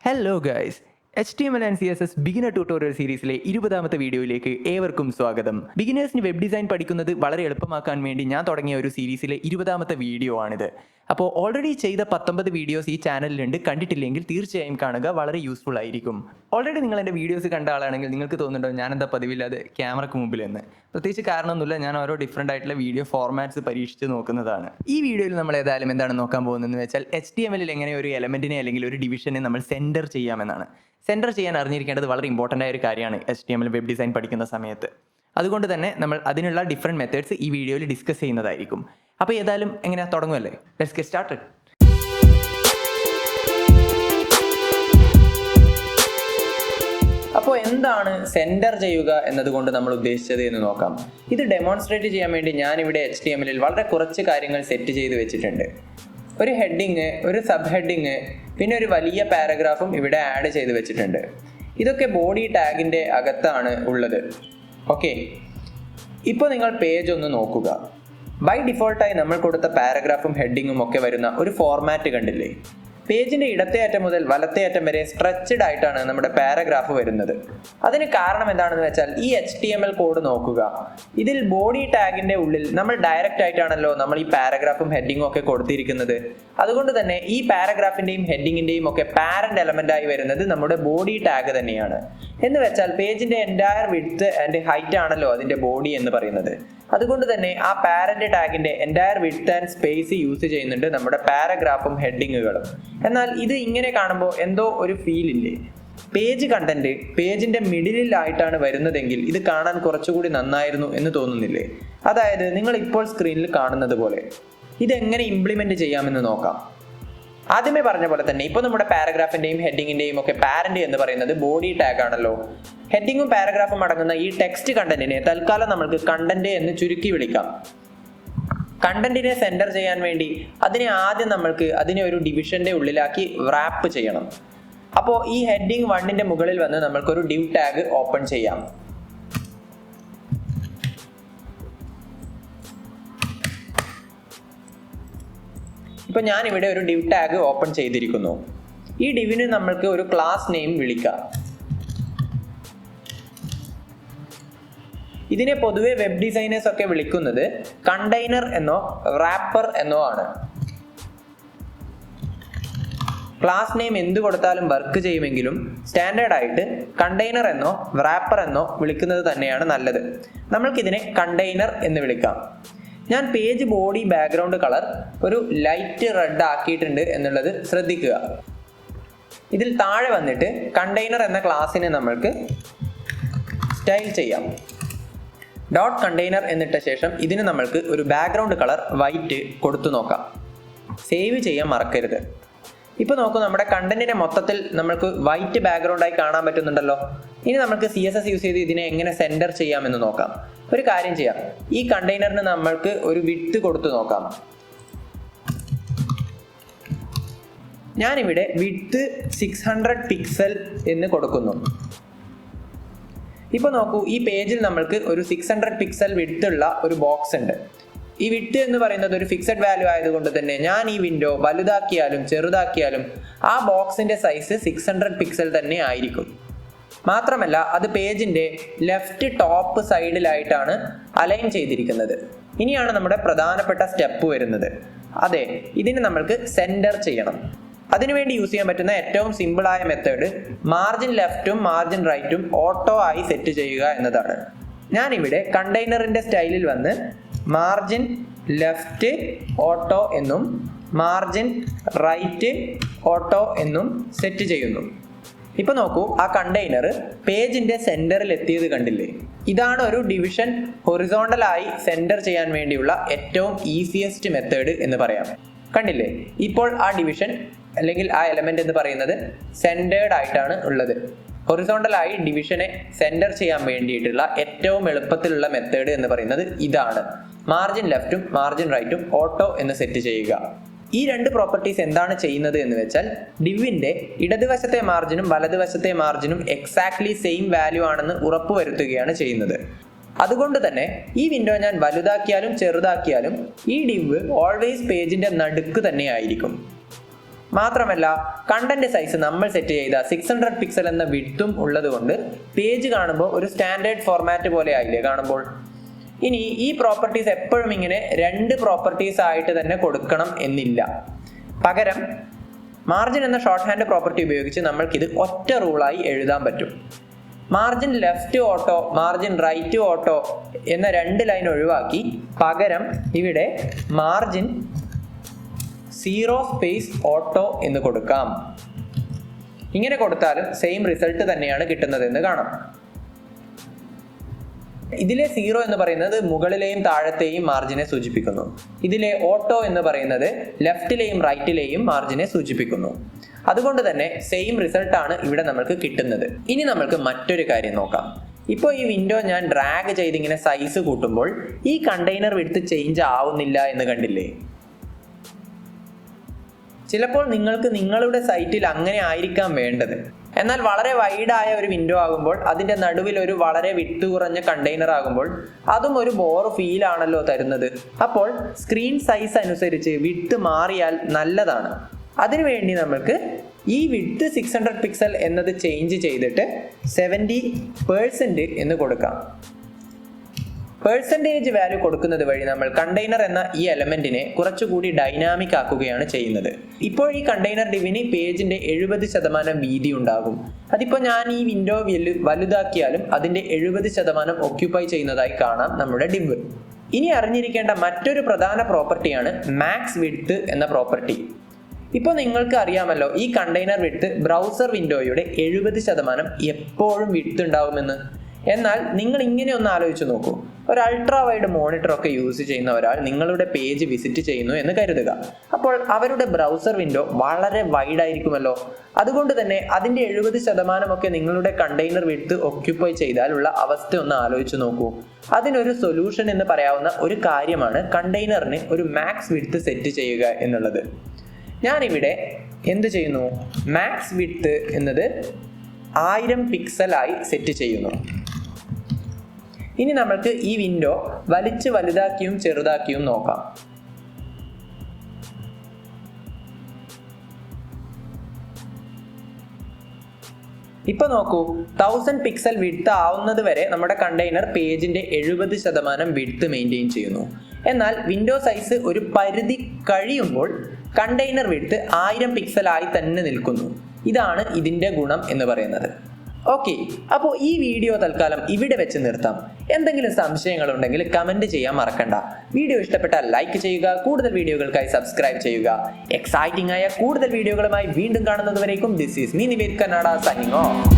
Hello guys, HTML and CSS beginner tutorial സീരീസിലെ 20ാമത്തെ വീഡിയോയിലേക്ക് ഏവർക്കും സ്വാഗതം. ബിഗിനേഴ്സിന് വെബ് ഡിസൈൻ പഠിക്കുന്നത് വളരെ എളുപ്പമാക്കാൻ വേണ്ടി ഞാൻ തുടങ്ങിയ ഒരു സീരീസിലെ 20ാമത്തെ വീഡിയോ ആണിത്. അപ്പോൾ ഓൾറെഡി ചെയ്ത 19 വീഡിയോസ് ഈ ചാനലിലുണ്ട്. കണ്ടിട്ടില്ലെങ്കിൽ തീർച്ചയായും കാണുക, വളരെ യൂസ്ഫുൾ ആയിരിക്കും. ഓൾറെഡി നിങ്ങൾ എൻ്റെ വീഡിയോസ് കണ്ട ആളാണെങ്കിൽ നിങ്ങൾക്ക് തോന്നുന്നുണ്ടോ ഞാനെന്താ പതിവില്ലാതെ ക്യാമറയ്ക്ക് മുമ്പിൽ എന്ന്? പ്രത്യേകിച്ച് കാരണമൊന്നുമില്ല, ഞാൻ ഓരോ ഡിഫറെൻ്റ് ആയിട്ടുള്ള വീഡിയോ ഫോർമാറ്റ്സ് പരീക്ഷിച്ച് നോക്കുന്നതാണ്. ഈ വീഡിയോയിൽ നമ്മൾ ഏതായാലും എന്താണ് നോക്കാൻ പോകുന്നതെന്ന് വെച്ചാൽ HTML എങ്ങനെ ഒരു എലമെൻറ്റിനെ അല്ലെങ്കിൽ ഒരു ഡിവിഷനെ നമ്മൾ സെൻറ്റർ ചെയ്യാമെന്നാണ്. സെൻറ്റർ ചെയ്യാൻ അറിഞ്ഞിരിക്കേണ്ടത് വളരെ ഇമ്പോർട്ടൻ്റ് ആയ ഒരു കാര്യമാണ് HTML വെബ് ഡിസൈൻ പഠിക്കുന്ന സമയത്ത്. അതുകൊണ്ട് തന്നെ നമ്മൾ അതിനുള്ള ഡിഫറെൻറ്റ് മെത്തേഡ്സ് ഈ വീഡിയോയിൽ ഡിസ്കസ് ചെയ്യുന്നതായിരിക്കും. അപ്പോൾ ഏതായാലും എങ്ങനെയാ തുടങ്ങുമല്ലേ? Let's get started. അപ്പോൾ എന്താണ് സെൻറ്റർ ചെയ്യുക എന്നതുകൊണ്ട് നമ്മൾ ഉദ്ദേശിച്ചത് എന്ന് നോക്കാം. ഇത് ഡെമോൺസ്ട്രേറ്റ് ചെയ്യാൻ വേണ്ടി ഞാനിവിടെ HTML വളരെ കുറച്ച് കാര്യങ്ങൾ സെറ്റ് ചെയ്ത് വെച്ചിട്ടുണ്ട്. ഒരു ഹെഡിങ്, ഒരു സബ് ഹെഡിങ്, പിന്നെ ഒരു വലിയ പാരഗ്രാഫും ഇവിടെ ആഡ് ചെയ്ത് വെച്ചിട്ടുണ്ട്. ഇതൊക്കെ ബോഡി ടാഗിൻ്റെ അകത്താണ് ഉള്ളത്. ഓക്കെ, ഇപ്പോൾ നിങ്ങൾ പേജ് ഒന്ന് നോക്കുക. ബൈ ഡിഫോൾട്ടായി നമ്മൾ കൊടുത്ത പാരഗ്രാഫും ഹെഡിങ്ങും ഒക്കെ വരുന്ന ഒരു ഫോർമാറ്റ് കണ്ടില്ലേ? പേജിൻ്റെ ഇടത്തെ അറ്റം മുതൽ വലത്തെ അറ്റം വരെ സ്ട്രെച്ചഡ് ആയിട്ടാണ് നമ്മുടെ പാരഗ്രാഫ് വരുന്നത്. അതിന് കാരണം എന്താണെന്ന് വെച്ചാൽ ഈ HTML കോഡ് നോക്കുക. ഇതിൽ ബോഡി ടാഗിൻ്റെ ഉള്ളിൽ നമ്മൾ ഡയറക്റ്റ് ആയിട്ടാണല്ലോ നമ്മൾ ഈ പാരഗ്രാഫും ഹെഡിങ്ങും ഒക്കെ കൊടുത്തിരിക്കുന്നത്. അതുകൊണ്ട് തന്നെ ഈ പാരഗ്രാഫിൻ്റെയും ഹെഡിങ്ങിൻ്റെയും ഒക്കെ പാരന്റ് എലമെൻ്റായി വരുന്നത് നമ്മുടെ ബോഡി ടാഗ് തന്നെയാണ്. എന്ന് വെച്ചാൽ പേജിൻ്റെ എൻറ്റയർ വിഡ്ത്ത് ആൻഡ് ഹൈറ്റ് ആണല്ലോ അതിൻ്റെ ബോഡി എന്ന് പറയുന്നത്. അതുകൊണ്ട് തന്നെ ആ പാരന്റ് ടാഗിൻ്റെ entire width and space use ചെയ്യുന്നുണ്ട് നമ്മുടെ പാരഗ്രാഫും ഹെഡിങ്ങുകളും. എന്നാൽ ഇത് ഇങ്ങനെ കാണുമ്പോൾ എന്തോ ഒരു ഫീൽ ഇല്ലേ? പേജ് കണ്ടന്റ് പേജിൻ്റെ മിഡിലായിട്ടാണ് വരുന്നതെങ്കിൽ ഇത് കാണാൻ കുറച്ചുകൂടി നന്നായിരുന്നു എന്ന് തോന്നുന്നില്ലേ? അതായത് നിങ്ങൾ ഇപ്പോൾ സ്ക്രീനിൽ കാണുന്നത് പോലെ. ഇതെങ്ങനെ ഇംപ്ലിമെൻറ്റ് ചെയ്യാമെന്ന് നോക്കാം. ആദ്യമേ പറഞ്ഞ പോലെ തന്നെ ഇപ്പോൾ നമ്മുടെ പാരഗ്രാഫിൻ്റെയും ഹെഡിങ്ങിൻ്റെയും ഒക്കെ പാരന്റ് എന്ന് പറയുന്നത് ബോഡി ടാഗ് ആണല്ലോ. ഹെഡിങ്ങും പാരഗ്രാഫും അടങ്ങുന്ന ഈ ടെക്സ്റ്റ് കണ്ടന്റിനെ തൽക്കാലം നമ്മൾക്ക് കണ്ടന്റ് എന്ന് ചുരുക്കി വിളിക്കാം. കണ്ടന്റിനെ സെൻറ്റർ ചെയ്യാൻ വേണ്ടി അതിനെ ഒരു ഡിവിഷന്റെ ഉള്ളിലാക്കി റാപ്പ് ചെയ്യണം. അപ്പോൾ ഈ ഹെഡിങ് 1ന്റെ മുകളിൽ വന്ന് നമ്മൾക്കൊരു ഡിവ് ടാഗ് ഓപ്പൺ ചെയ്യാം. ഇപ്പൊ ഞാൻ ഇവിടെ ഒരു ഡിവ് ടാഗ് ഓപ്പൺ ചെയ്തിരിക്കുന്നു. ഈ ഡിവിന് നമ്മൾക്ക് ഒരു ക്ലാസ് നെയിം വിളിക്കാം. ഇതിനെ പൊതുവെ വെബ് ഡിസൈനേഴ്സ് ഒക്കെ വിളിക്കുന്നത് കണ്ടെയ്നർ എന്നോ റാപ്പർ എന്നോ ആണ്. ക്ലാസ് നെയിം എന്ത് കൊടുത്താലും വർക്ക് ചെയ്യുമെങ്കിലും സ്റ്റാൻഡേർഡ് ആയിട്ട് കണ്ടെയ്നർ എന്നോ റാപ്പർ എന്നോ വിളിക്കുന്നത് തന്നെയാണ് നല്ലത്. നമ്മൾക്കിതിനെ കണ്ടെയ്നർ എന്ന് വിളിക്കാം. ഞാൻ പേജ് ബോഡി ബാക്ക്ഗ്രൗണ്ട് കളർ ഒരു ലൈറ്റ് റെഡ് ആക്കിയിട്ടുണ്ട് എന്നുള്ളത് ശ്രദ്ധിക്കുക. ഇതിൽ താഴെ വന്നിട്ട് കണ്ടെയ്നർ എന്ന ക്ലാസ്സിനെ നമ്മൾക്ക് സ്റ്റൈൽ ചെയ്യാം. ഡോട്ട് കണ്ടെയ്നർ എന്നിട്ട ശേഷം ഇതിന് നമ്മൾക്ക് ഒരു ബാക്ക്ഗ്രൗണ്ട് കളർ വൈറ്റ് കൊടുത്തു നോക്കാം. സേവ് ചെയ്യാൻ മറക്കരുത്. ഇപ്പോൾ നോക്കൂ, നമ്മുടെ കണ്ടന്റിനെ മൊത്തത്തിൽ നമ്മൾക്ക് വൈറ്റ് ബാക്ക്ഗ്രൗണ്ടായി കാണാൻ പറ്റുന്നുണ്ടല്ലോ. ഇനി നമുക്ക് CSS യൂസ് ചെയ്ത് ഇതിനെ എങ്ങനെ സെൻറ്റർ ചെയ്യാമെന്ന് നോക്കാം. ഒരു കാര്യം ചെയ്യാം, ഈ കണ്ടെയ്നറിന് നമ്മൾക്ക് ഒരു വിഡ്ത്ത് കൊടുത്തു നോക്കാം. ഞാനിവിടെ വിഡ്ത്ത് 600 പിക്സൽ എന്ന് കൊടുക്കുന്നു. ഇപ്പോൾ നോക്കൂ, ഈ പേജിൽ നമ്മൾക്ക് ഒരു 600 പിക്സൽ വിഡ്ത്ത് ഉള്ള ഒരു ബോക്സ് ഉണ്ട്. ഈ വിഡ്ത്ത് എന്ന് പറയുന്നത് ഒരു ഫിക്സഡ് വാല്യൂ ആയതുകൊണ്ട് തന്നെ ഞാൻ ഈ വിൻഡോ വലുതാക്കിയാലും ചെറുതാക്കിയാലും ആ ബോക്സിൻ്റെ സൈസ് 600 പിക്സൽ തന്നെ ആയിരിക്കും. മാത്രമല്ല അത് പേജിൻ്റെ ലെഫ്റ്റ് ടോപ്പ് സൈഡിലായിട്ടാണ് അലൈൻ ചെയ്തിരിക്കുന്നത്. ഇനിയാണ് നമ്മുടെ പ്രധാനപ്പെട്ട സ്റ്റെപ്പ് വരുന്നത്. അതെ, ഇതിനെ നമ്മൾക്ക് സെൻറ്റർ ചെയ്യണം. അതിനുവേണ്ടി യൂസ് ചെയ്യാൻ പറ്റുന്ന ഏറ്റവും സിമ്പിളായ മെത്തേഡ് മാർജിൻ ലെഫ്റ്റും മാർജിൻ റൈറ്റും ഓട്ടോ ആയി സെറ്റ് ചെയ്യുക എന്നതാണ്. ഞാനിവിടെ കണ്ടെയ്നറിൻ്റെ സ്റ്റൈലിൽ വന്ന് മാർജിൻ ലെഫ്റ്റ് ഓട്ടോ എന്നും മാർജിൻ റൈറ്റ് ഓട്ടോ എന്നും സെറ്റ് ചെയ്യുന്നു. ഇപ്പോൾ നോക്കൂ, ആ കണ്ടെയ്നർ പേജിൻ്റെ സെൻറ്ററിൽ എത്തിയത് കണ്ടില്ലേ? ഇതാണ് ഒരു ഡിവിഷൻ ഹൊറിസോണ്ടലായി സെൻറ്റർ ചെയ്യാൻ വേണ്ടിയുള്ള ഏറ്റവും ഈസിയസ്റ്റ് മെത്തേഡ് എന്ന് പറയാം. കണ്ടില്ലേ? ഇപ്പോൾ ആ ഡിവിഷൻ അല്ലെങ്കിൽ ആ എലമെന്റ് എന്ന് പറയുന്നത് സെൻറ്റേർഡ് ആയിട്ടാണ് ഉള്ളത്. ഹൊറിസോണ്ടലായി ഡിവിഷനെ സെൻറ്റർ ചെയ്യാൻ വേണ്ടിയിട്ടുള്ള ഏറ്റവും എളുപ്പത്തിലുള്ള മെത്തേഡ് എന്ന് പറയുന്നത് ഇതാണ്. മാർജിൻ ലെഫ്റ്റും മാർജിൻ റൈറ്റും ഓട്ടോ എന്ന് സെറ്റ് ചെയ്യുക. ഈ രണ്ട് പ്രോപ്പർട്ടീസ് എന്താണ് ചെയ്യുന്നത് എന്ന് വെച്ചാൽ ഡിവിൻ്റെ ഇടതുവശത്തെ മാർജിനും വലതുവശത്തെ മാർജിനും എക്സാക്ട്ലി സെയിം വാല്യൂ ആണെന്ന് ഉറപ്പുവരുത്തുകയാണ് ചെയ്യുന്നത്. അതുകൊണ്ട് തന്നെ ഈ വിൻഡോ ഞാൻ വലുതാക്കിയാലും ചെറുതാക്കിയാലും ഈ ഡിവ് ഓൾവേസ് പേജിൻ്റെ നടുക്ക് തന്നെ ആയിരിക്കും. മാത്രമല്ല കണ്ടന്റ് സൈസ് നമ്മൾ സെറ്റ് ചെയ്ത 600 പിക്സൽ എന്ന വിഡ്ത്തും ഉള്ളത് കൊണ്ട് പേജ് കാണുമ്പോൾ ഒരു സ്റ്റാൻഡേർഡ് ഫോർമാറ്റ് പോലെ ആയില്ലേ കാണുമ്പോൾ. ഇനി ഈ പ്രോപ്പർട്ടീസ് എപ്പോഴും ഇങ്ങനെ 2 പ്രോപ്പർട്ടീസ് ആയിട്ട് തന്നെ കൊടുക്കണം എന്നില്ല. പകരം മാർജിൻ എന്ന ഷോർട്ട് ഹാൻഡ് പ്രോപ്പർട്ടി ഉപയോഗിച്ച് നമ്മൾക്കിത് ഒറ്റ റൂളായി എഴുതാൻ പറ്റും. Margin left auto, margin right auto എന്ന 2 ലൈൻ ഒഴിവാക്കി പകരം ഇവിടെ മാർജിൻ 0 സ്പേസ് ഓട്ടോ എന്ന് കൊടുക്കാം. ഇങ്ങനെ കൊടുത്താലും സെയിം റിസൾട്ട് തന്നെയാണ് കിട്ടുന്നതെന്ന് കാണാം. ഇതിലെ 0 എന്ന് പറയുന്നത് മുകളിലെയും താഴത്തെയും മാർജിനെ സൂചിപ്പിക്കുന്നു. ഇതിലെ ഓട്ടോ എന്ന് പറയുന്നത് ലെഫ്റ്റിലെയും റൈറ്റിലെയും മാർജിനെ സൂചിപ്പിക്കുന്നു. അതുകൊണ്ട് തന്നെ സെയിം റിസൾട്ട് ആണ് ഇവിടെ നമ്മൾക്ക് കിട്ടുന്നത്. ഇനി നമ്മൾക്ക് മറ്റൊരു കാര്യം നോക്കാം. ഇപ്പോൾ ഈ വിൻഡോ ഞാൻ ഡ്രാഗ് ചെയ്ത് ഇങ്ങനെ സൈസ് കൂട്ടുമ്പോൾ ഈ കണ്ടെയ്നർ വിഡ്ത്ത് ചേഞ്ച് ആവുന്നില്ല എന്ന് കണ്ടില്ലേ? ചിലപ്പോൾ നിങ്ങൾക്ക് നിങ്ങളുടെ സൈറ്റിൽ അങ്ങനെ ആയിരിക്കാം വേണ്ടത്. എന്നാൽ വളരെ വൈഡായ ഒരു വിൻഡോ ആകുമ്പോൾ അതിൻ്റെ നടുവിൽ ഒരു വളരെ വിഡ്ത്ത് കുറഞ്ഞ കണ്ടെയ്നർ ആകുമ്പോൾ അതും ഒരു ബോർ ഫീൽ ആണല്ലോ തരുന്നത്. അപ്പോൾ സ്ക്രീൻ സൈസ് അനുസരിച്ച് വിഡ്ത്ത് മാറിയാൽ നല്ലതാണ്. അതിനുവേണ്ടി നമുക്ക് ഈ വിഡ്ത്ത് 600 പിക്സൽ എന്നത് ചേഞ്ച് ചെയ്തിട്ട് 70% എന്ന് കൊടുക്കാം. പെർസെൻറ്റേജ് വാല്യൂ കൊടുക്കുന്നത് വഴി നമ്മൾ കണ്ടെയ്നർ എന്ന ഈ എലമെന്റിനെ കുറച്ചുകൂടി ഡൈനാമിക് ആക്കുകയാണ് ചെയ്യുന്നത്. ഇപ്പോൾ ഈ കണ്ടെയ്നർ ഡിവിന് പേജിന്റെ 70% വീതി ഉണ്ടാകും. അതിപ്പോൾ ഞാൻ ഈ വിൻഡോ വലുതാക്കിയാലും അതിന്റെ 70% ഒക്യുപ്പൈ ചെയ്യുന്നതായി കാണാം നമ്മുടെ ഡിവ്. ഇനി അറിഞ്ഞിരിക്കേണ്ട മറ്റൊരു പ്രധാന പ്രോപ്പർട്ടിയാണ് മാക്സ് വിഡ്ത്ത് എന്ന പ്രോപ്പർട്ടി. ഇപ്പോൾ നിങ്ങൾക്ക് അറിയാമല്ലോ ഈ കണ്ടെയ്നർ വിഡ്ത്ത് ബ്രൗസർ വിൻഡോയുടെ 70% എപ്പോഴും വിഡ്ത്ത് ഉണ്ടാവുമെന്ന്. എന്നാൽ നിങ്ങൾ ഇങ്ങനെ ഒന്ന് ആലോചിച്ച് നോക്കൂ. ഒരു അൾട്രാ വൈഡ് മോണിറ്റർ ഒക്കെ യൂസ് ചെയ്യുന്ന ഒരാൾ നിങ്ങളുടെ പേജ് വിസിറ്റ് ചെയ്യുന്നു എന്ന് കരുതുക. അപ്പോൾ അവരുടെ ബ്രൗസർ വിൻഡോ വളരെ വൈഡ് ആയിരിക്കുമല്ലോ. അതുകൊണ്ട് തന്നെ അതിൻ്റെ 70% ഒക്കെ നിങ്ങളുടെ കണ്ടെയ്നർ വിഡ്ത്ത് ഒക്യുപ്പൈ ചെയ്താലുള്ള അവസ്ഥ ഒന്ന് ആലോചിച്ച് നോക്കൂ. അതിനൊരു സൊല്യൂഷൻ എന്ന് പറയാവുന്ന ഒരു കാര്യമാണ് കണ്ടെയ്നറിന് ഒരു മാക്സ് വിഡ്ത്ത് സെറ്റ് ചെയ്യുക എന്നുള്ളത്. ഞാനിവിടെ എന്ത് ചെയ്യുന്നു? മാക്സ് വിഡ്ത്ത് എന്നത് 1000 പിക്സലായി സെറ്റ് ചെയ്യുന്നു. ഇനി നമ്മൾക്ക് ഈ വിൻഡോ വലിച്ച് വലുതാക്കിയും ചെറുതാക്കിയും നോക്കാം. ഇപ്പൊ നോക്കൂ, 1000 പിക്സൽ വിഡ്ത്ത് ആവുന്നത് വരെ നമ്മുടെ കണ്ടെയ്നർ പേജിന്റെ 70% വിഡ്ത്ത് മെയിൻറ്റെയിൻ ചെയ്യുന്നു. എന്നാൽ വിൻഡോ സൈസ് ഒരു പരിധി കഴിയുമ്പോൾ കണ്ടെയ്നർ വിഡ്ത്ത് 1000 പിക്സലായി തന്നെ നിൽക്കുന്നു. ഇതാണ് ഇതിന്റെ ഗുണം എന്ന് പറയുന്നത്. ഓക്കെ, അപ്പോൾ ഈ വീഡിയോ തൽക്കാലം ഇവിടെ വെച്ച് നിർത്താം. എന്തെങ്കിലും സംശയങ്ങളുണ്ടെങ്കിൽ കമൻറ്റ് ചെയ്യാൻ മറക്കണ്ട. വീഡിയോ ഇഷ്ടപ്പെട്ടാൽ ലൈക്ക് ചെയ്യുക. കൂടുതൽ വീഡിയോകൾക്കായി സബ്സ്ക്രൈബ് ചെയ്യുക. എക്സൈറ്റിംഗ് ആയ കൂടുതൽ വീഡിയോകളുമായി വീണ്ടും കാണുന്നതുവരേക്കും this is me Nived Kannada signing of.